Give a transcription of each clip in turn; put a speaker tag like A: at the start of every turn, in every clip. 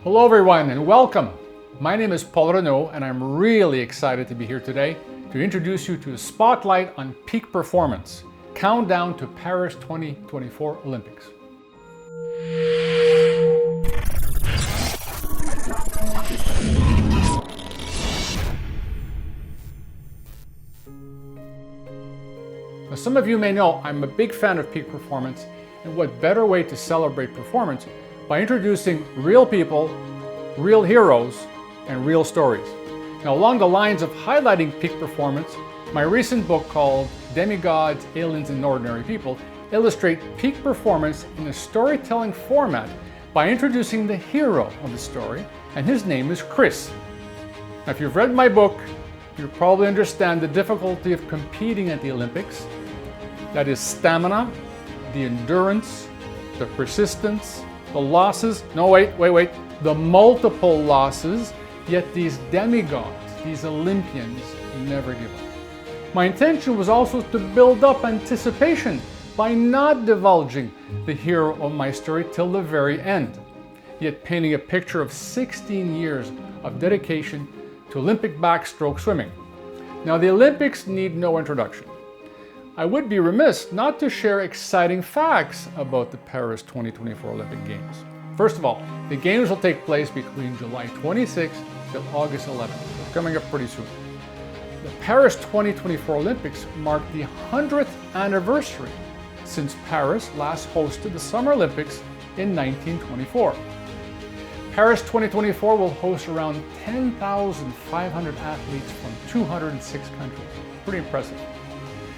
A: Hello everyone and welcome. My name is Paul Renaud and I'm really excited to be here today to introduce you to a spotlight on peak performance, countdown to Paris 2024 Olympics. Now, some of you may know I'm a big fan of peak performance, and what better way to celebrate performance by introducing real people, real heroes, and real stories. Now, along the lines of highlighting peak performance, my recent book called Demigods, Aliens, and Ordinary People illustrate peak performance in a storytelling format by introducing the hero of the story, and his name is Chris. Now, if you've read my book, you probably understand the difficulty of competing at the Olympics. That is stamina, the endurance, the persistence, the losses, the multiple losses, yet these demigods, these Olympians, never give up. My intention was also to build up anticipation by not divulging the hero of my story till the very end, yet painting a picture of 16 years of dedication to Olympic backstroke swimming. Now, the Olympics need no introduction. I would be remiss not to share exciting facts about the Paris 2024 Olympic Games. First of all, the Games will take place between July 26th till August 11th. It's coming up pretty soon. The Paris 2024 Olympics mark the 100th anniversary since Paris last hosted the Summer Olympics in 1924. Paris 2024 will host around 10,500 athletes from 206 countries. Pretty impressive.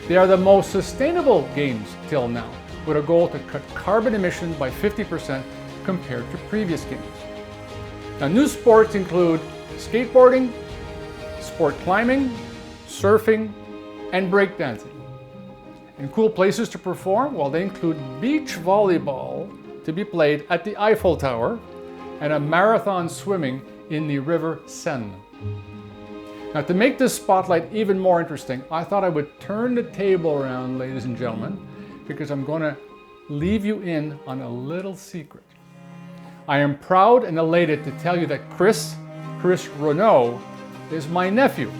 A: They are the most sustainable games till now, with a goal to cut carbon emissions by 50% compared to previous games. Now, new sports include skateboarding, sport climbing, surfing, and breakdancing. And cool places to perform, well, they include beach volleyball to be played at the Eiffel Tower and a marathon swimming in the River Seine. Now, to make this spotlight even more interesting, I thought I would turn the table around, ladies and gentlemen, because I'm going to leave you in on a little secret. I am proud and elated to tell you that Chris Renaud, is my nephew.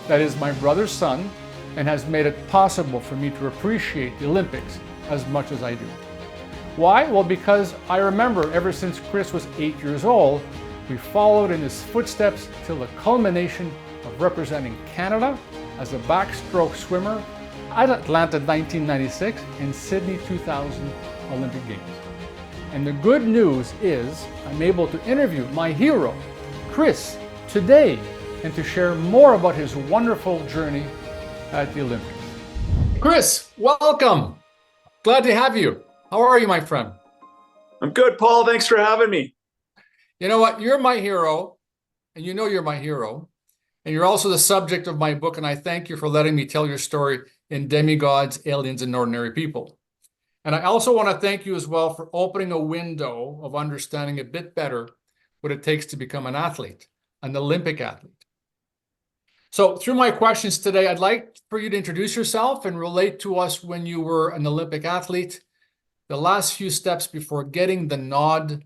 A: That is my brother's son, and has made it possible for me to appreciate the Olympics as much as I do. Why? Well, because I remember ever since Chris was 8 years old, we followed in his footsteps till the culmination of representing Canada as a backstroke swimmer at Atlanta 1996 and Sydney 2000 Olympic Games. And the good news is I'm able to interview my hero, Chris, today, and to share more about his wonderful journey at the Olympics. Chris, welcome. Glad to have you. How are you, my friend?
B: I'm good, Paul. Thanks for having me.
A: You know what? You're my hero, and you know you're my hero. And you're also the subject of my book, and I thank you for letting me tell your story in Demigods, Aliens, and Ordinary People. And I also want to thank you as well for opening a window of understanding a bit better what it takes to become an athlete, an Olympic athlete. So through my questions today, I'd like for you to introduce yourself and relate to us when you were an Olympic athlete, the last few steps before getting the nod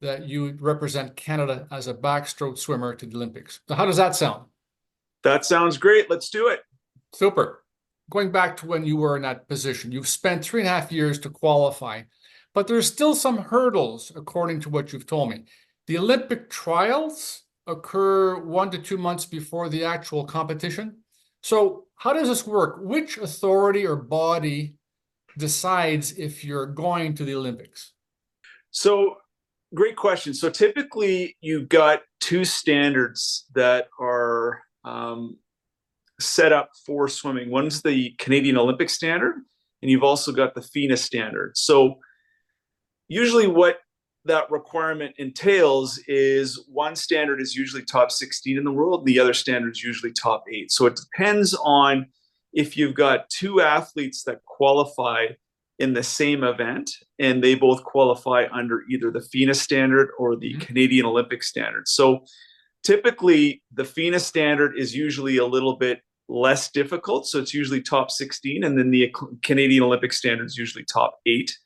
A: that you represent Canada as a backstroke swimmer to the Olympics. So how does that sound?
B: That sounds great. Let's do it.
A: Super. Going back to when you were in that position, you've spent 3.5 years to qualify, but there's still some hurdles according to what you've told me. The Olympic trials occur 1 to 2 months before the actual competition. So how does this work? Which authority or body decides if you're going to the Olympics?
B: So, great question. So typically you've got two standards that are set up for swimming. One's the Canadian Olympic standard, and you've also got the FINA standard. So usually what that requirement entails is one standard is usually top 16 in the world, the other standard is usually top 8. So it depends on if you've got two athletes that qualify in the same event, and they both qualify under either the FINA standard or the Canadian Olympic standard. So typically the FINA standard is usually a little bit less difficult. So it's usually top 16, and then the Canadian Olympic standard is usually top 8.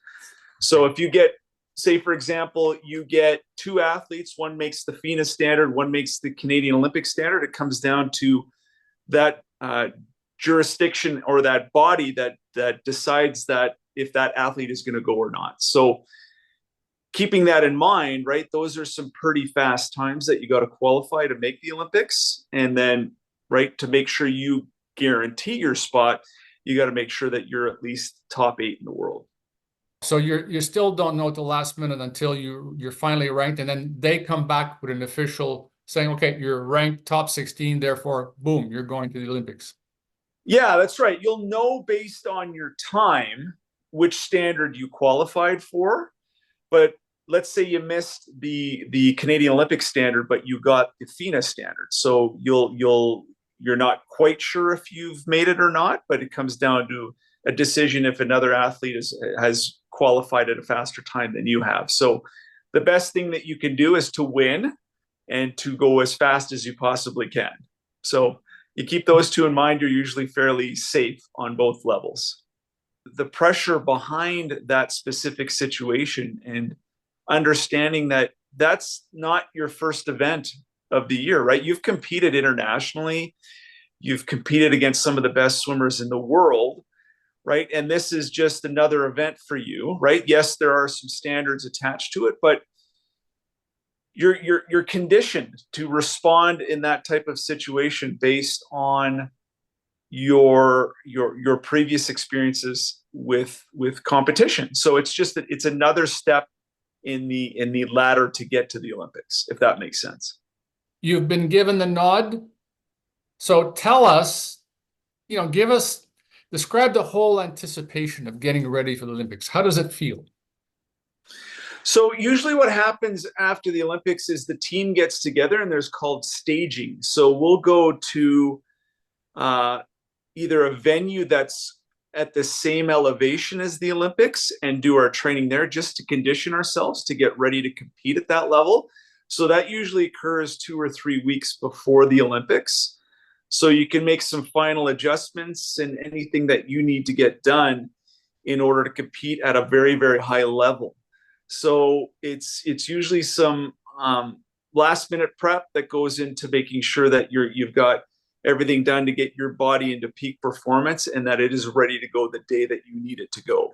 B: So if you get say, for example, you get two athletes, one makes the FINA standard, one makes the Canadian Olympic standard. It comes down to that jurisdiction or that body that decides that if that athlete is going to go or not. So keeping that in mind, right, those are some pretty fast times that you got to qualify to make the Olympics. And then, right, to make sure you guarantee your spot, you got to make sure that you're at least top 8 in the world.
A: So you still don't know at the last minute until you're finally ranked, and then they come back with an official saying, okay, you're ranked top 16, therefore, boom, you're going to the Olympics.
B: Yeah, that's right. You'll know based on your time which standard you qualified for. But let's say you missed the Canadian Olympic standard, but you got the FINA standard. So you're not quite sure if you've made it or not, but it comes down to a decision if another athlete has qualified at a faster time than you have. So the best thing that you can do is to win and to go as fast as you possibly can. So you keep those two in mind, you're usually fairly safe on both levels. The pressure behind that specific situation and understanding that that's not your first event of the year, right? You've competed internationally. You've competed against some of the best swimmers in the world, right? And this is just another event for you, right? Yes, there are some standards attached to it, but you're conditioned to respond in that type of situation based on your previous experiences with competition. So it's just that it's another step in the ladder to get to the Olympics, if that makes sense.
A: You've been given the nod. So tell us, describe the whole anticipation of getting ready for the Olympics. How does it feel?
B: So usually what happens after the Olympics is the team gets together and there's called staging. So we'll go to either a venue that's at the same elevation as the Olympics and do our training there just to condition ourselves to get ready to compete at that level. So that usually occurs 2 or 3 weeks before the Olympics. So you can make some final adjustments and anything that you need to get done in order to compete at a very, very high level. So it's usually some last minute prep that goes into making sure that you've got everything done to get your body into peak performance and that it is ready to go the day that you need it to go.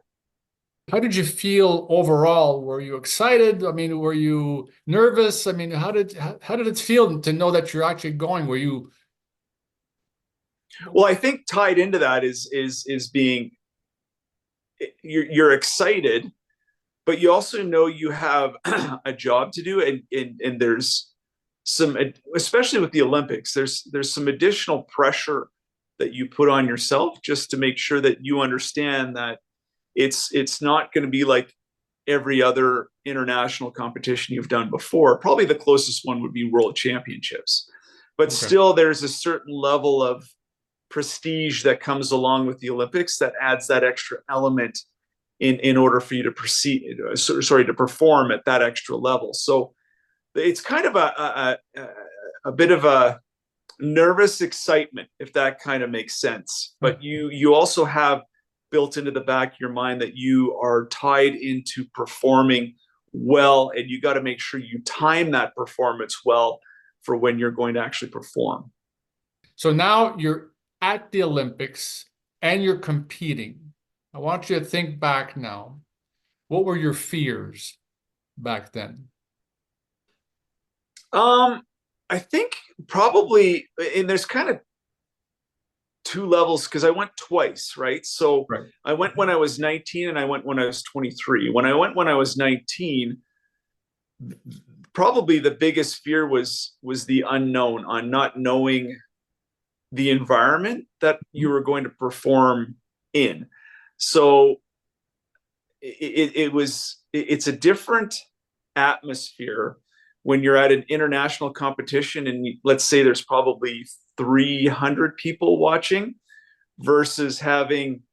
A: How did you feel overall? Were you excited? I mean, were you nervous? I mean, how did it feel to know that you're actually going? Were you?
B: Well, I think tied into that is being you're excited, but you also know you have a job to do, and there's some, especially with the Olympics, there's some additional pressure that you put on yourself just to make sure that you understand that it's not going to be like every other international competition you've done before. Probably the closest one would be World Championships, but okay, still there's a certain level of prestige that comes along with the Olympics that adds that extra element in order for you to to perform at that extra level. So it's kind of a bit of a nervous excitement, if that kind of makes sense. But you also have built into the back of your mind that you are tied into performing well, and you got to make sure you time that performance well for when you're going to actually perform.
A: So now you're at the Olympics and you're competing. I want you to think back now. What were your fears back then?
B: I think probably, and there's kind of 2 levels because I went twice, right? So right. I went when I was 19 and I went when I was 23. When I went when I was 19, probably the biggest fear was the unknown, on not knowing the environment that you were going to perform in. So it's a different atmosphere when you're at an international competition and let's say there's probably 300 people watching versus having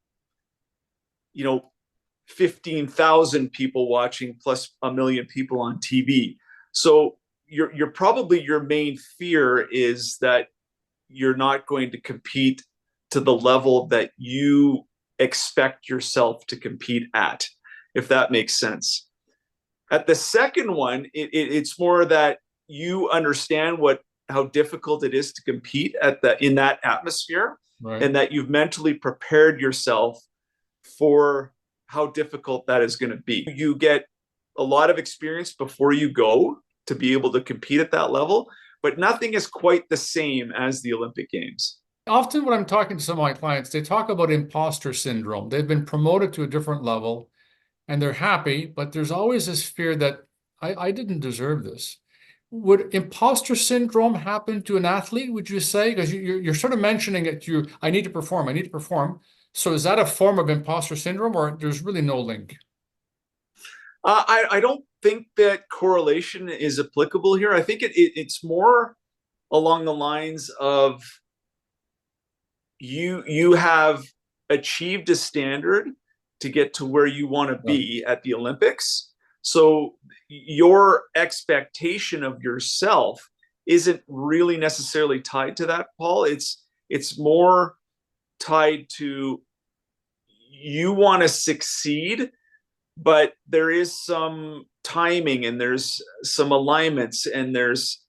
B: 15,000 people watching plus 1 million people on TV. So you're probably, your main fear is that you're not going to compete to the level that you expect yourself to compete at, if that makes sense. At the second one, it's more that you understand how difficult it is to compete in that atmosphere,
A: Right.
B: and that you've mentally prepared yourself for how difficult that is going to be. You get a lot of experience before you go to be able to compete at that level, but nothing is quite the same as the Olympic Games.
A: Often when I'm talking to some of my clients, they talk about imposter syndrome. They've been promoted to a different level and they're happy, but there's always this fear that I didn't deserve this. Would imposter syndrome happen to an athlete, would you say? Because you're sort of mentioning it, I need to perform, I need to perform. So is that a form of imposter syndrome, or there's really no link?
B: I don't think that correlation is applicable here. I think it's more along the lines of you have achieved a standard to get to where you want to be at the Olympics. So your expectation of yourself isn't really necessarily tied to that, Paul. It's more tied to you want to succeed, but there is some timing and there's some alignments and there's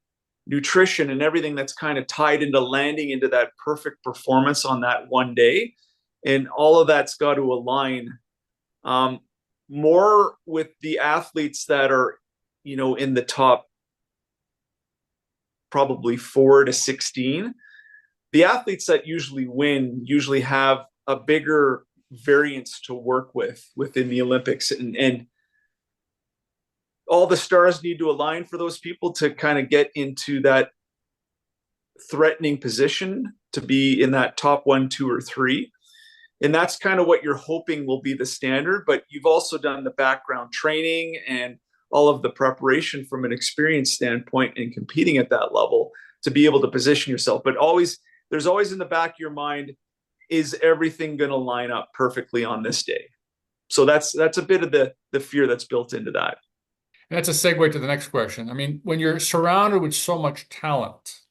B: nutrition and everything that's kind of tied into landing into that perfect performance on that one day. And all of that's got to align more with the athletes that are, in the top probably 4 to 16. The athletes that usually win usually have a bigger variance to work with within the Olympics. And all the stars need to align for those people to kind of get into that threatening position to be in that top 1, 2, or 3. And that's kind of what you're hoping will be the standard. But you've also done the background training and all of the preparation from an experience standpoint in competing at that level to be able to position yourself. But there's always in the back of your mind, is everything going to line up perfectly on this day? So that's a bit of the fear that's built into that.
A: And that's a segue to the next question. I mean, when you're surrounded with so much talent,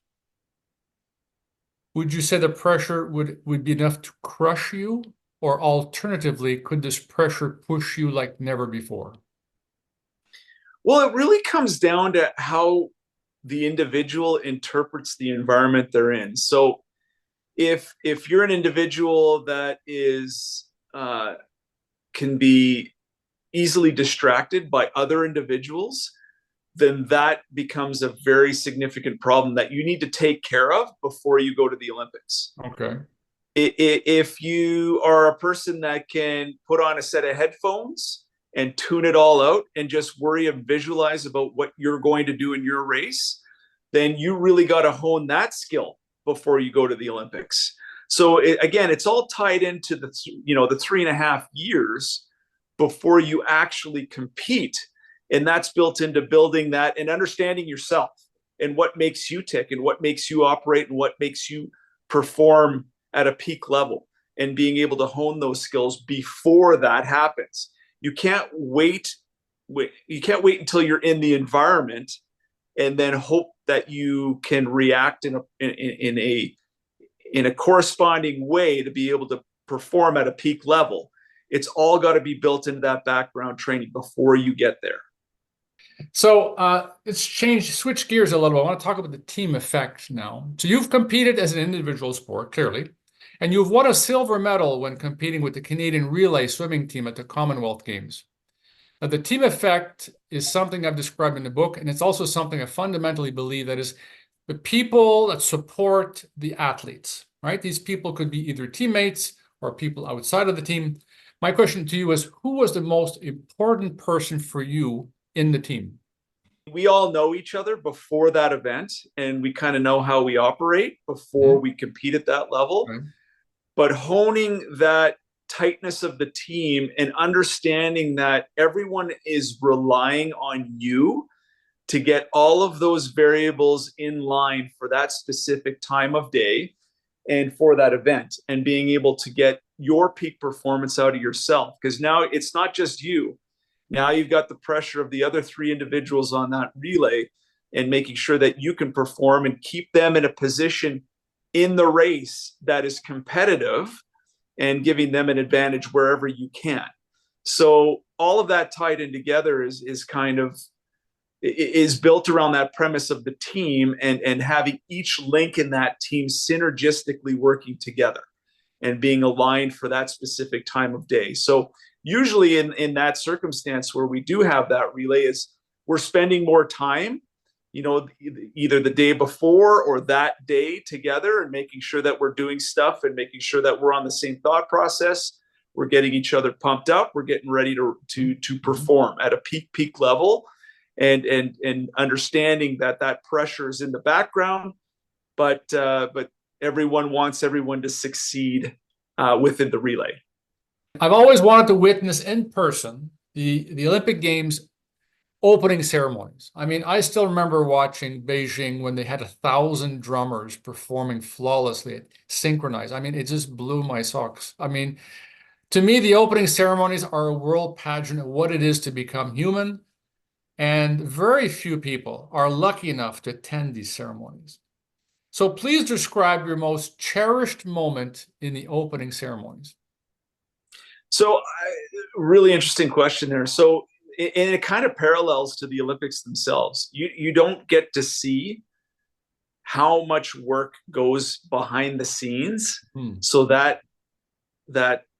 A: would you say the pressure would be enough to crush you? Or alternatively, could this pressure push you like never before?
B: Well, it really comes down to how the individual interprets the environment they're in. So if you're an individual that is can be easily distracted by other individuals, then that becomes a very significant problem that you need to take care of before you go to the Olympics.
A: Okay.
B: If you are a person that can put on a set of headphones and tune it all out and just worry and visualize about what you're going to do in your race, then you really got to hone that skill before you go to the Olympics. So again, it's all tied into the 3.5 years before you actually compete. And that's built into building that and understanding yourself and what makes you tick and what makes you operate and what makes you perform at a peak level, and being able to hone those skills before that happens. You can't wait until you're in the environment and then hope that you can react in a corresponding way to be able to perform at a peak level. It's all got to be built into that background training before you get there.
A: So let's switch gears a little bit. I want to talk about the team effect now. So you've competed as an individual sport, clearly, and you've won a silver medal when competing with the Canadian relay swimming team at the Commonwealth Games. Now, the team effect is something I've described in the book, and it's also something I fundamentally believe, that is the people that support the athletes, right? These people could be either teammates or people outside of the team. My question to you is, who was the most important person for you in the team?
B: We all know each other before that event, and we kind of know how we operate before we compete at that level.
A: Right.
B: But honing that tightness of the team and understanding that everyone is relying on you to get all of those variables in line for that specific time of day and for that event, and being able to get your peak performance out of yourself. Because now it's not just you. Now you've got the pressure of the other 3 individuals on that relay, and making sure that you can perform and keep them in a position in the race that is competitive and giving them an advantage wherever you can. So all of that tied in together is kind of is built around that premise of the team and having each link in that team synergistically working together and being aligned for that specific time of day. So usually in that circumstance where we do have that relay is we're spending more time, you know, either the day before or that day together and making sure that we're doing stuff and making sure that we're on the same thought process. We're getting each other pumped up. We're getting ready to perform at a peak level, and understanding that pressure is in the background, but everyone wants everyone to succeed within the relay.
A: I've always wanted to witness in person the Olympic Games opening ceremonies. I mean, I still remember watching Beijing when they had 1,000 drummers performing flawlessly, synchronized. I mean, it just blew my socks. I mean, to me, the opening ceremonies are a world pageant of what it is to become human, and very few people are lucky enough to attend these ceremonies. So please describe your most cherished moment in the opening ceremonies.
B: So, really interesting question there. So, and it kind of parallels to the Olympics themselves. You don't get to see how much work goes behind the scenes, so that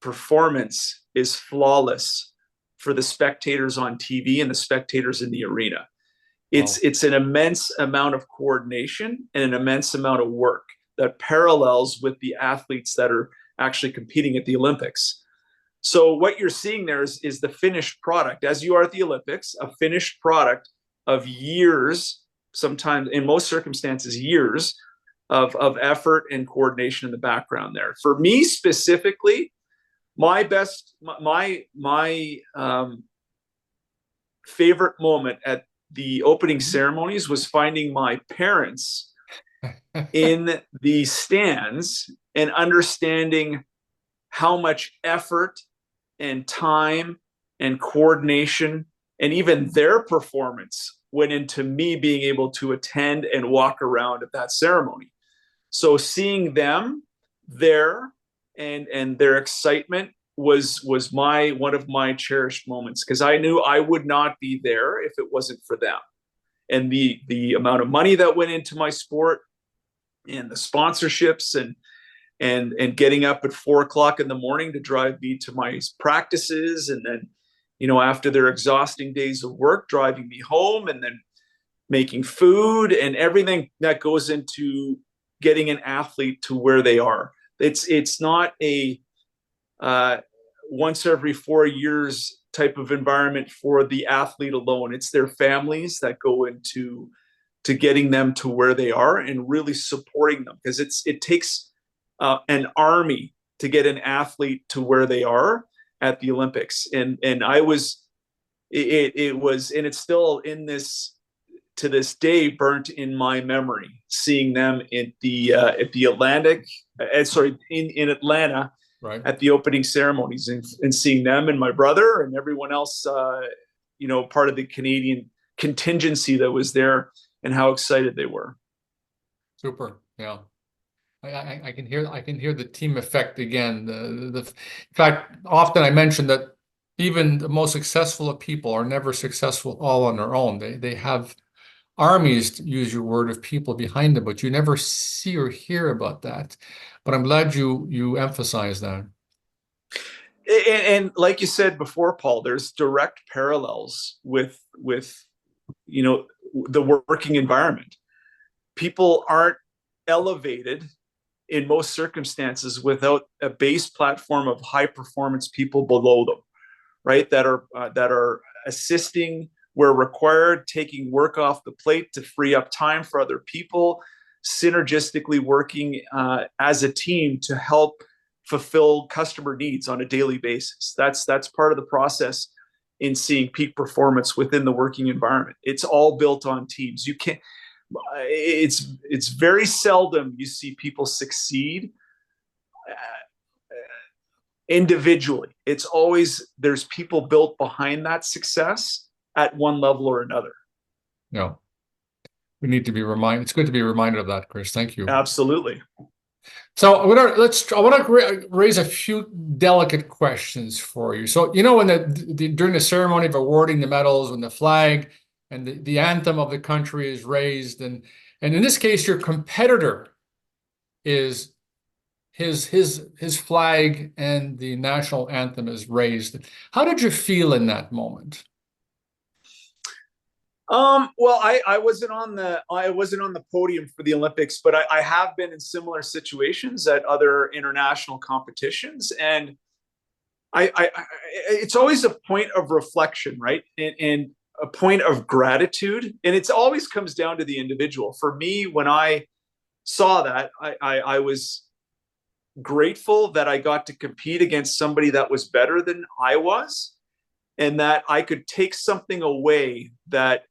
B: performance is flawless for the spectators on TV and the spectators in the arena. It's an immense amount of coordination and an immense amount of work that parallels with the athletes that are actually competing at the Olympics. So what you're seeing there is the finished product, as you are at the Olympics, a finished product of years, sometimes in most circumstances, years of effort and coordination in the background there. For me specifically, my favorite moment at the opening ceremonies was finding my parents in the stands and understanding how much effort and time and coordination and even their performance went into me being able to attend and walk around at that ceremony. So seeing them there and their excitement was one of my cherished moments, because I knew I would not be there if it wasn't for them. And the amount of money that went into my sport and the sponsorships and getting up at 4 o'clock in the morning to drive me to my practices, and then, you know, after their exhausting days of work, driving me home, and then making food and everything that goes into getting an athlete to where they are. It's not a once every 4 years type of environment for the athlete alone. It's their families that go into getting them to where they are and really supporting them, because it takes an army to get an athlete to where they are at the Olympics. And I was, it was, and it's still in this, to this day, burnt in my memory, seeing them at the Atlantic, in Atlanta,
A: right,
B: at the opening ceremonies, and seeing them and my brother and everyone else, you know, part of the Canadian contingency that was there, and how excited they were.
A: Super. Yeah. I can hear the team effect again. In fact, often I mention that even the most successful of people are never successful all on their own. They have armies, to use your word, of people behind them, but you never see or hear about that. But I'm glad you emphasize that.
B: And like you said before, Paul, there's direct parallels with you know, the working environment. People aren't elevated in most circumstances without a base platform of high performance people below them, right? That are assisting where required, taking work off the plate to free up time for other people, synergistically working as a team to help fulfill customer needs on a daily basis. That's part of the process in seeing peak performance within the working environment. It's all built on teams. You can't, it's very seldom you see people succeed individually. It's always, there's people built behind that success at one level or another.
A: No, we need to be reminded. It's good to be reminded of that, Chris. Thank you.
B: Absolutely.
A: So I want to raise a few delicate questions for you. So, you know, when during the ceremony of awarding the medals, when the flag and the anthem of the country is raised, and in this case, your competitor is his flag and the national anthem is raised. How did you feel in that moment?
B: Well, I wasn't on the podium for the Olympics, but I have been in similar situations at other international competitions, and it's always a point of reflection, right? And a point of gratitude, and it always comes down to the individual. For me, when I saw that, I was grateful that I got to compete against somebody that was better than I was, and that I could take something away that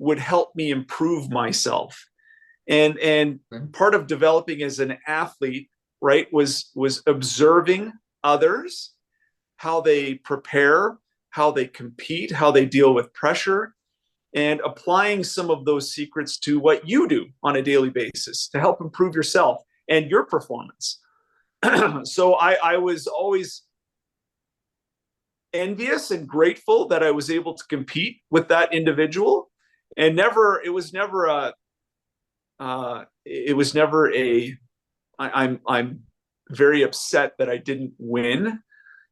B: would help me improve myself. And part of developing as an athlete, right, was observing others, how they prepare, how they compete, how they deal with pressure, and applying some of those secrets to what you do on a daily basis to help improve yourself and your performance. So I was always envious and grateful that I was able to compete with that individual, and it was never a I'm very upset that I didn't win.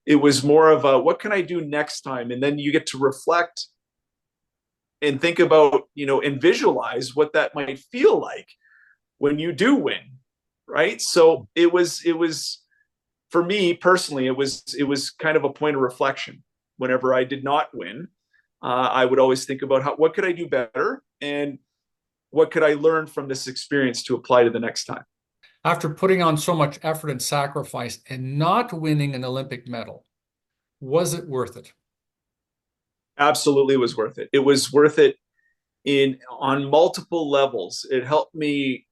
B: It was more of a, what can I do next time? And then you get to reflect and think about, and visualize what that might feel like when you do win, right? So it was for me personally, it was kind of a point of reflection. Whenever I did not win, I would always think about what could I do better, and what could I learn from this experience to apply to the next time.
A: After putting on so much effort and sacrifice and not winning an Olympic medal, was it worth it?
B: Absolutely was worth it. It was worth it on multiple levels. It helped me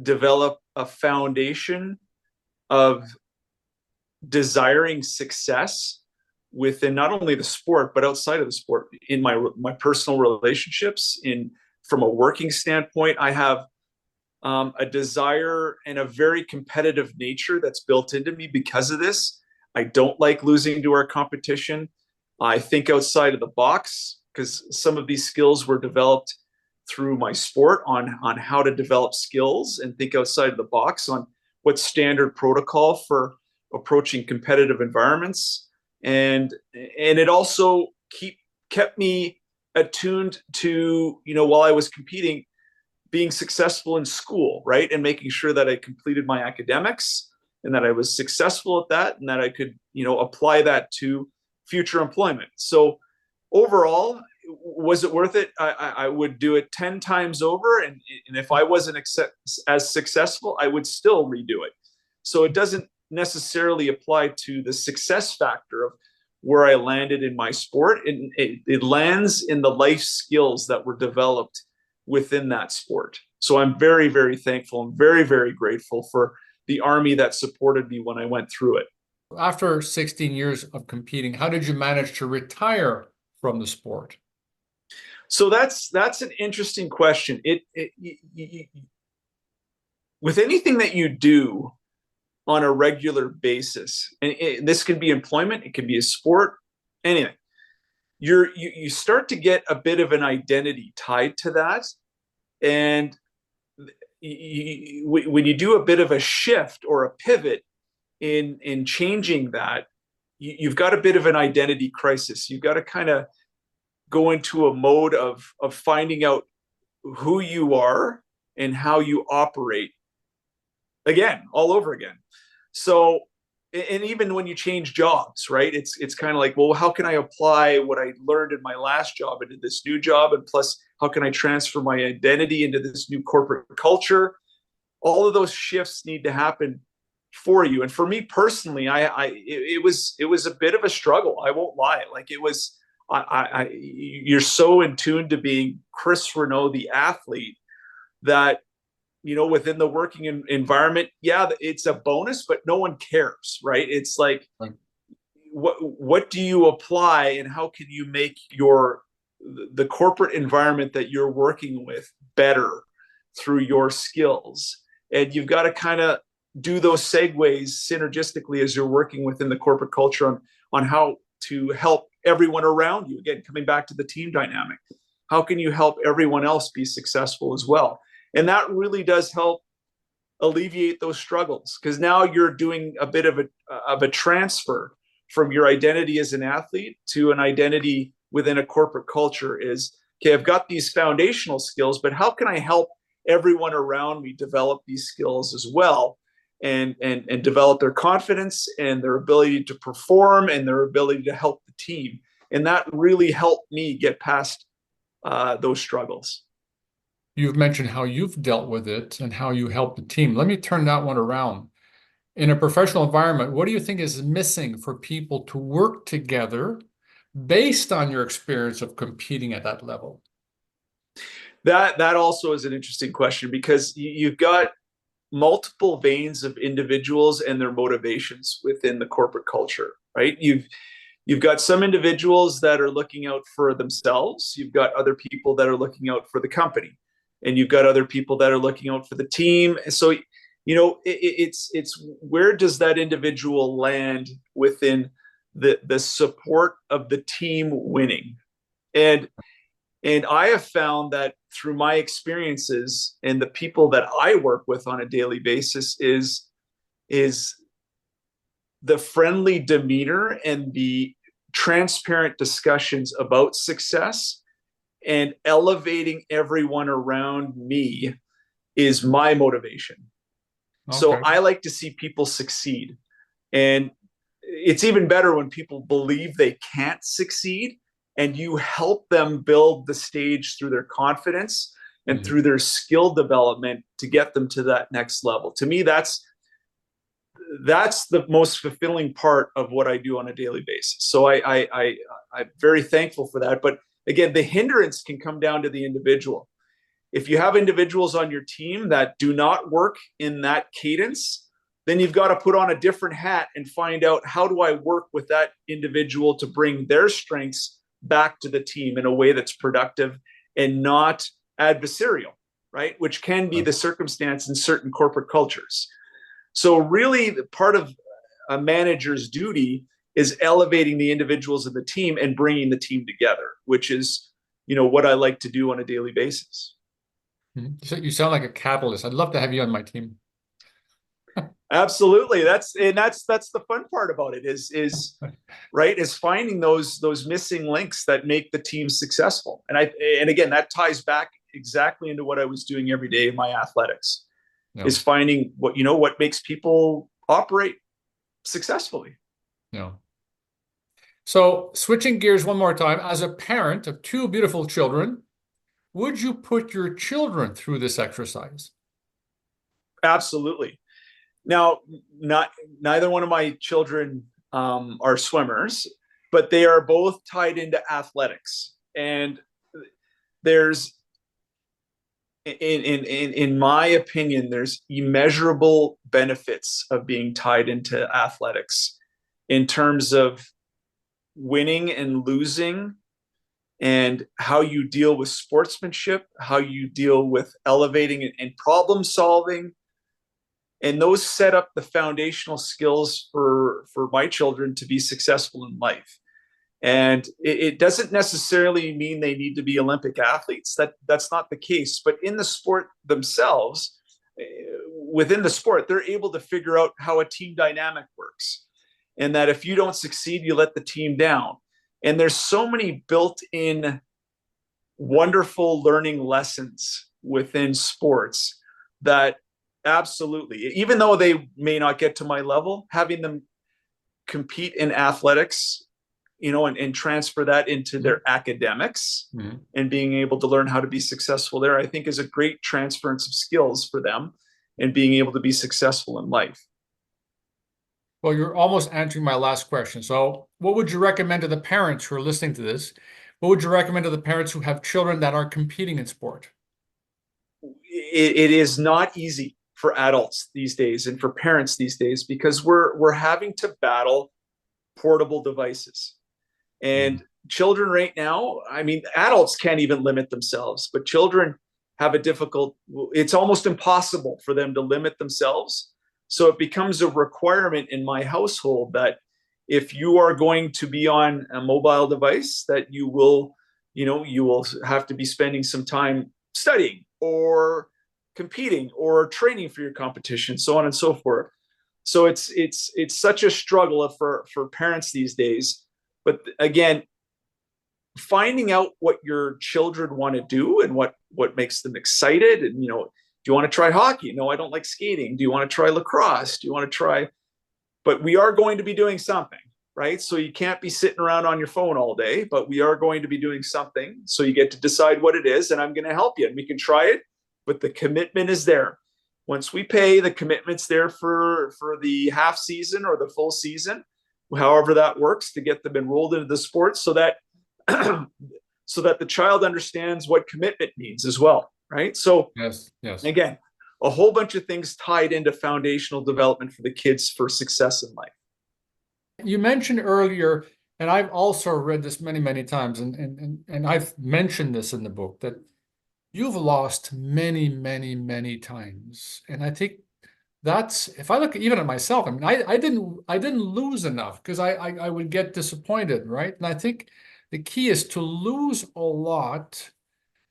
B: develop a foundation of desiring success within not only the sport but outside of the sport, in my personal relationships. From a working standpoint, I have a desire and a very competitive nature that's built into me because of this. I don't like losing to our competition. I think outside of the box, because some of these skills were developed through my sport on how to develop skills and think outside of the box on what's standard protocol for approaching competitive environments. And it also kept me attuned to, while I was competing, being successful in school, right? And making sure that I completed my academics and that I was successful at that, and that I could, apply that to future employment. So overall, was it worth it? I would do it 10 times over. And if I wasn't as successful, I would still redo it. So it doesn't necessarily apply to the success factor of where I landed in my sport. It lands in the life skills that were developed within that sport. So I'm very, very thankful and very, very grateful for the Army that supported me when I went through it.
A: After 16 years of competing, how did you manage to retire from the sport?
B: So that's an interesting question. With anything that you do on a regular basis, and this could be employment, it could be a sport, anything, you start to get a bit of an identity tied to that. And when you do a bit of a shift or a pivot in changing that, you've got a bit of an identity crisis. You've got to kind of go into a mode of finding out who you are and how you operate again, all over again. So, and even when you change jobs, right, it's kind of like, well, how can I apply what I learned in my last job into this new job? And plus, how can I transfer my identity into this new corporate culture? All of those shifts need to happen for you. And for me personally, it was a bit of a struggle. I won't lie. Like, it was, you're so in tune to being Chris Renaud, the athlete, that, within the working environment, yeah, it's a bonus, but no one cares, right? It's like, right. What do you apply, and how can you make the corporate environment that you're working with better through your skills? And you've got to kind of do those segues synergistically as you're working within the corporate culture on how to help everyone around you. Again, coming back to the team dynamic, how can you help everyone else be successful as well? And that really does help alleviate those struggles, because now you're doing a bit of a transfer from your identity as an athlete to an identity within a corporate culture. Is, okay, I've got these foundational skills, but how can I help everyone around me develop these skills as well, and develop their confidence and their ability to perform and their ability to help the team? And that really helped me get past those struggles.
A: You've mentioned how you've dealt with it and how you help the team. Let me turn that one around. In a professional environment, what do you think is missing for people to work together based on your experience of competing at that level?
B: That also is an interesting question, because you've got multiple veins of individuals and their motivations within the corporate culture, right? You've got some individuals that are looking out for themselves. You've got other people that are looking out for the company, and you've got other people that are looking out for the team. So, it's where does that individual land within the support of the team winning? And I have found that through my experiences and the people that I work with on a daily basis is the friendly demeanor and the transparent discussions about success and elevating everyone around me is my motivation. Okay. So I like to see people succeed. And it's even better when people believe they can't succeed and you help them build the stage through their confidence and through their skill development to get them to that next level. To me, that's the most fulfilling part of what I do on a daily basis. So I'm very thankful for that. But again, the hindrance can come down to the individual. If you have individuals on your team that do not work in that cadence, then you've got to put on a different hat and find out, how do I work with that individual to bring their strengths back to the team in a way that's productive and not adversarial, right? Which can be the circumstance in certain corporate cultures. So really, the part of a manager's duty is elevating the individuals of the team and bringing the team together, which is, what I like to do on a daily basis.
A: So you sound like a catalyst. I'd love to have you on my team.
B: Absolutely. That's the fun part about it is right, is finding those missing links that make the team successful. And again, that ties back exactly into what I was doing every day in my athletics. No. Is finding what makes people operate successfully.
A: No. So switching gears one more time, as a parent of two beautiful children, would you put your children through this exercise?
B: Absolutely. Now, neither one of my children are swimmers, but they are both tied into athletics. And there's, in my opinion, there's immeasurable benefits of being tied into athletics in terms of winning and losing, and how you deal with sportsmanship, how you deal with elevating and problem solving. And those set up the foundational skills for my children to be successful in life. And it doesn't necessarily mean they need to be Olympic athletes. That's not the case. But in the sport themselves, within the sport, they're able to figure out how a team dynamic works. And that if you don't succeed, you let the team down. And there's so many built-in wonderful learning lessons within sports that absolutely, even though they may not get to my level, having them compete in athletics, and transfer that into their academics and being able to learn how to be successful there, I think is a great transference of skills for them and being able to be successful in life.
A: Well, you're almost answering my last question. So what would you recommend to the parents who are listening to this? What would you recommend to the parents who have children that are competing in sport?
B: It is not easy for adults these days and for parents these days, because we're having to battle portable devices. And children right now, adults can't even limit themselves, but children have it's almost impossible for them to limit themselves So it becomes a requirement in my household that if you are going to be on a mobile device, that you will have to be spending some time studying or competing or training for your competition, so on and so forth. So it's such a struggle for parents these days. But again, finding out what your children want to do and what makes them excited, and do you want to try hockey? No, I don't like skating. Do you want to try lacrosse? Do you want to try? But we are going to be doing something, right? So you can't be sitting around on your phone all day, but we are going to be doing something. So you get to decide what it is, and I'm going to help you, and we can try it, but the commitment is there. Once we pay, the commitment's there for the half season or the full season, however that works, to get them enrolled into the sport, so that so that the child understands what commitment means as well, right? So
A: Yes.
B: again, a whole bunch of things tied into foundational development for the kids for success in life.
A: You mentioned earlier, and I've also read this many, many times, and I've mentioned this in the book, that you've lost many, many, many times. And I think that's, if I look even at myself, I mean, I didn't lose enough because I would get disappointed, right? And I think the key is to lose a lot,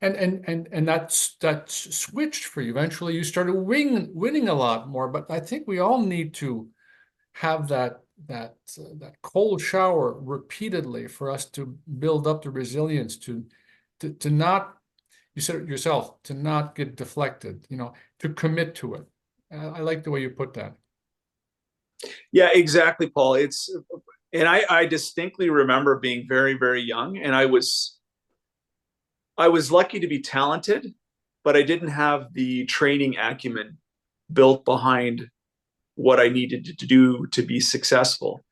A: and that's switched for you. Eventually, you started winning a lot more. But I think we all need to have that cold shower repeatedly for us to build up the resilience to not, you said it yourself, to not get deflected, to commit to it. I like the way you put that.
B: Yeah, exactly, Paul. And I distinctly remember being very, very young, and I was lucky to be talented, but I didn't have the training acumen built behind what I needed to do to be successful.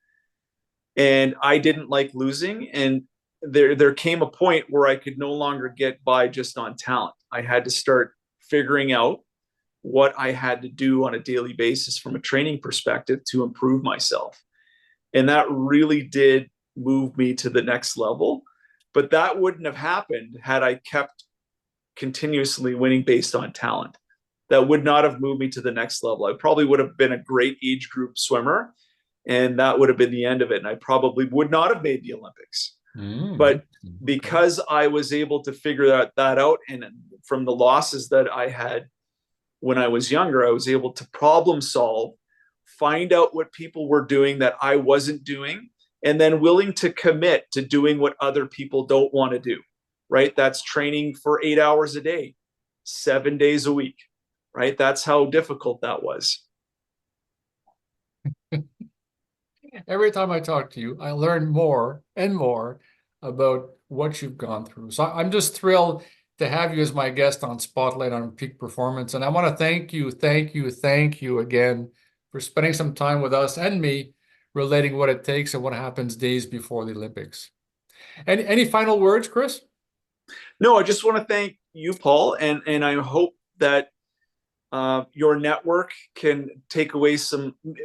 B: And I didn't like losing. And there came a point where I could no longer get by just on talent. I had to start figuring out what I had to do on a daily basis from a training perspective to improve myself. And that really did move me to the next level. But that wouldn't have happened had I kept continuously winning based on talent. That would not have moved me to the next level. I probably would have been a great age group swimmer, and that would have been the end of it. And I probably would not have made the Olympics. But because I was able to figure that out, and from the losses that I had when I was younger, I was able to problem solve, find out what people were doing that I wasn't doing, and then willing to commit to doing what other people don't want to do, right? That's training for 8 hours a day, 7 days a week, right? That's how difficult that was.
A: Every time I talk to you, I learn more and more about what you've gone through. So I'm just thrilled to have you as my guest on Spotlight on Peak Performance. And I want to thank you again for spending some time with us and me, relating what it takes and what happens days before the Olympics. Any final words, Chris?
B: No, I just want to thank you, Paul, and I hope that your network can take away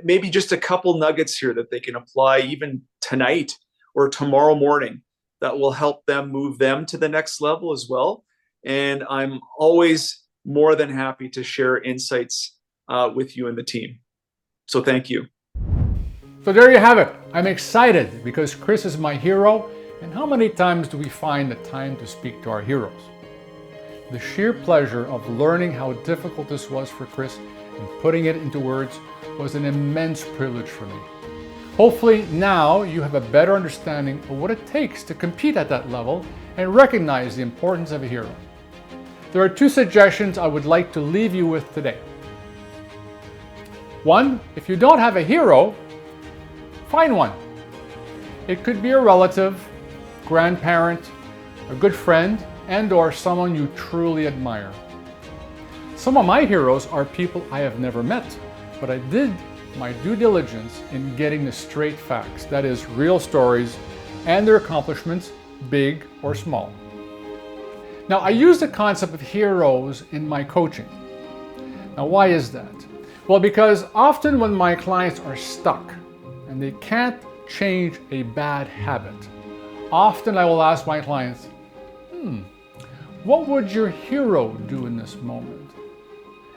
B: maybe just a couple nuggets here that they can apply even tonight or tomorrow morning that will help them move them to the next level as well. And I'm always more than happy to share insights with you and the team. So thank you.
A: So there you have it. I'm excited because Chris is my hero. And how many times do we find the time to speak to our heroes? The sheer pleasure of learning how difficult this was for Chris and putting it into words was an immense privilege for me. Hopefully now you have a better understanding of what it takes to compete at that level and recognize the importance of a hero. There are 2 suggestions I would like to leave you with today. 1, if you don't have a hero, find one. It could be a relative, grandparent, a good friend, and/or someone you truly admire. Some of my heroes are people I have never met, but I did my due diligence in getting the straight facts, that is, real stories and their accomplishments, big or small. Now, I use the concept of heroes in my coaching. Now, why is that? Well, because often when my clients are stuck and they can't change a bad habit, often I will ask my clients, what would your hero do in this moment?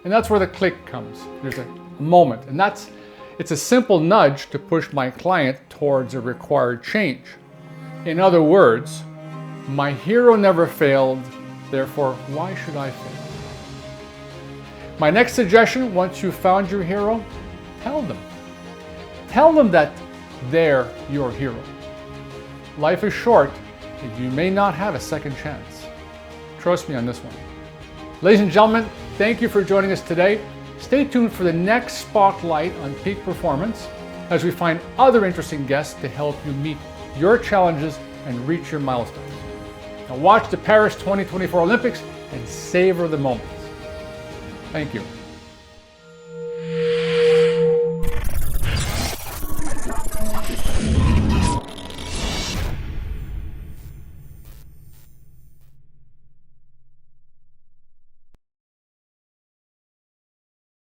A: And that's where the click comes. There's a moment, and it's a simple nudge to push my client towards a required change. In other words, my hero never failed, therefore why should I fail? My next suggestion, once you've found your hero, tell them. Tell them that they're your hero. Life is short, and you may not have a second chance. Trust me on this one. Ladies and gentlemen, thank you for joining us today. Stay tuned for the next spotlight on peak performance as we find other interesting guests to help you meet your challenges and reach your milestones. Now watch the Paris 2024 Olympics and savor the moments. Thank you.